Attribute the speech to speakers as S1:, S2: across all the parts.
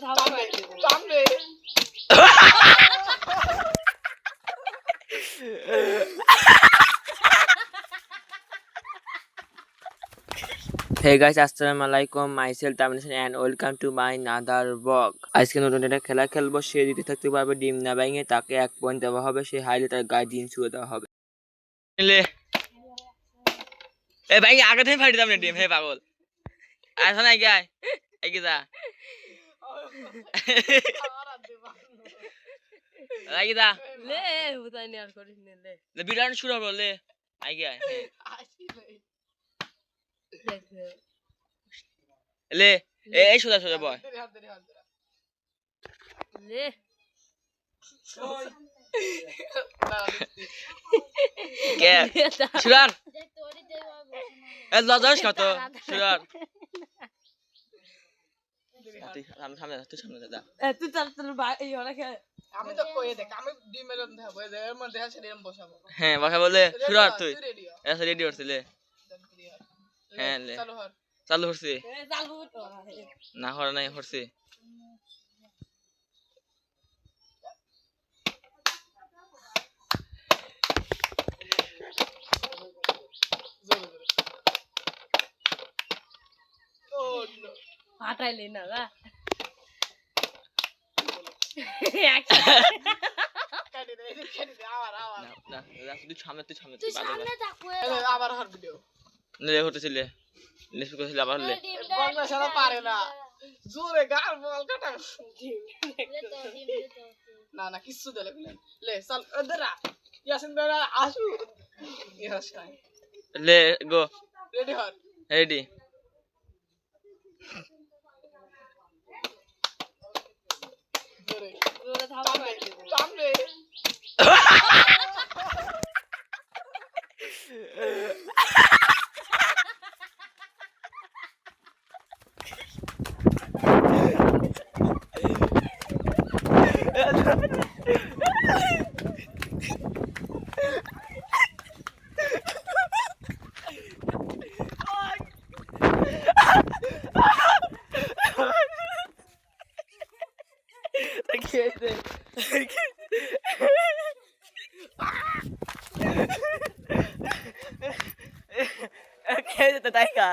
S1: Hey guys, assalamu alaikum. Myself Tamination and welcome to my another vlog. আজকে নতুন একটা খেলা খেলবো। সে যদি থাকতে পারবে ডিম না ভেঙে তাকে 1 পয়েন্ট দেওয়া হবে। সে হাইলে তার গায়ে ডিম ছুঁয়ে দেওয়া হবে। লে এ ভাই আগে থেকে ফাড়ি দাম না ডিম হে পাগল। আসো না গায়। এগি যা। লাগি যা।
S2: লে হুতাই নি আর করিস নে লে।
S1: লে বিরান শুরু হলো লে। আই গায়। লে এই সোজা সোজা বয়
S2: লে
S1: কে শুরার এ লজাস কত শুরার তুই সামনে যা
S2: তুই তার ভাই এই ওরা কে
S3: আমি তো কইয়ে দেখ আমি ডিমের মধ্যে হবে এর মধ্যে আছে ডিম বসাবো
S1: হ্যাঁ বসা বলে শুরার তুই এসে রেডি হচ্ছে লে হ্যাঁ লে চালু হচ্ছে
S2: চালু তো
S1: না হরা নাই হচ্ছে
S2: ফাটাইলি না গা
S1: তুই সামনে
S3: আবার হার ভিডিও
S1: লে হতেছিল লেস করছিল আবার লে
S3: বলনা সারা পারে না জোরে গাল বল কাটা না না কিছু দলে লে চল ওদরা ইয়াসিন বেরা আসু ইয়াসিন
S1: লে গো
S3: রেডি হর
S1: রেডি
S3: জোরে
S2: জোরে থামবে
S3: সামনে
S1: খেয়ে যেতে তাই কা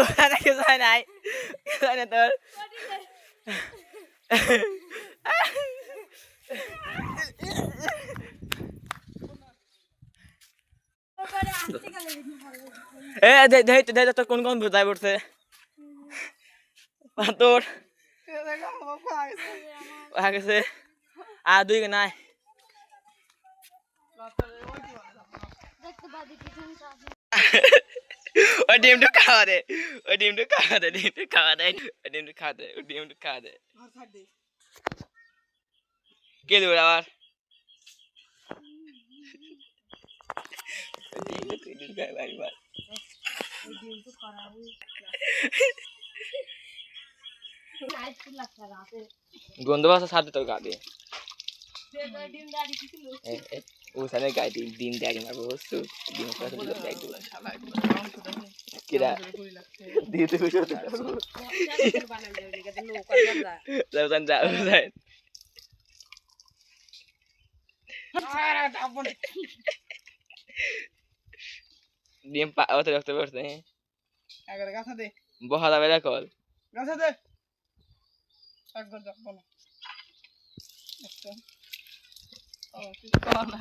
S1: ওখানে কিছু হয় নাই কিছু হয় না তোর এ দে তোর কোন কোন ভুতায় পড়ছে তোর গেছে আর দুই নাই ওই ডিমটা খাওয়া দে ওই ডিমটা খাওয়া দে ডিমটা খাওয়া দে ওই ডিমটা খাওয়া দে ওই ডিমটা খাওয়া দে কে দেবো আবার গন্ধ বাসা সাথে তোর গা দিয়ে ওখানে গায়ে ডিম দেয় মারবো বস্তু ডিম কিরা দিতে ডিম পাওয়াতে রাখতে পারছে বহা যাবে না কল
S3: গাছা দে একবার যাবো না ও কিছু কর না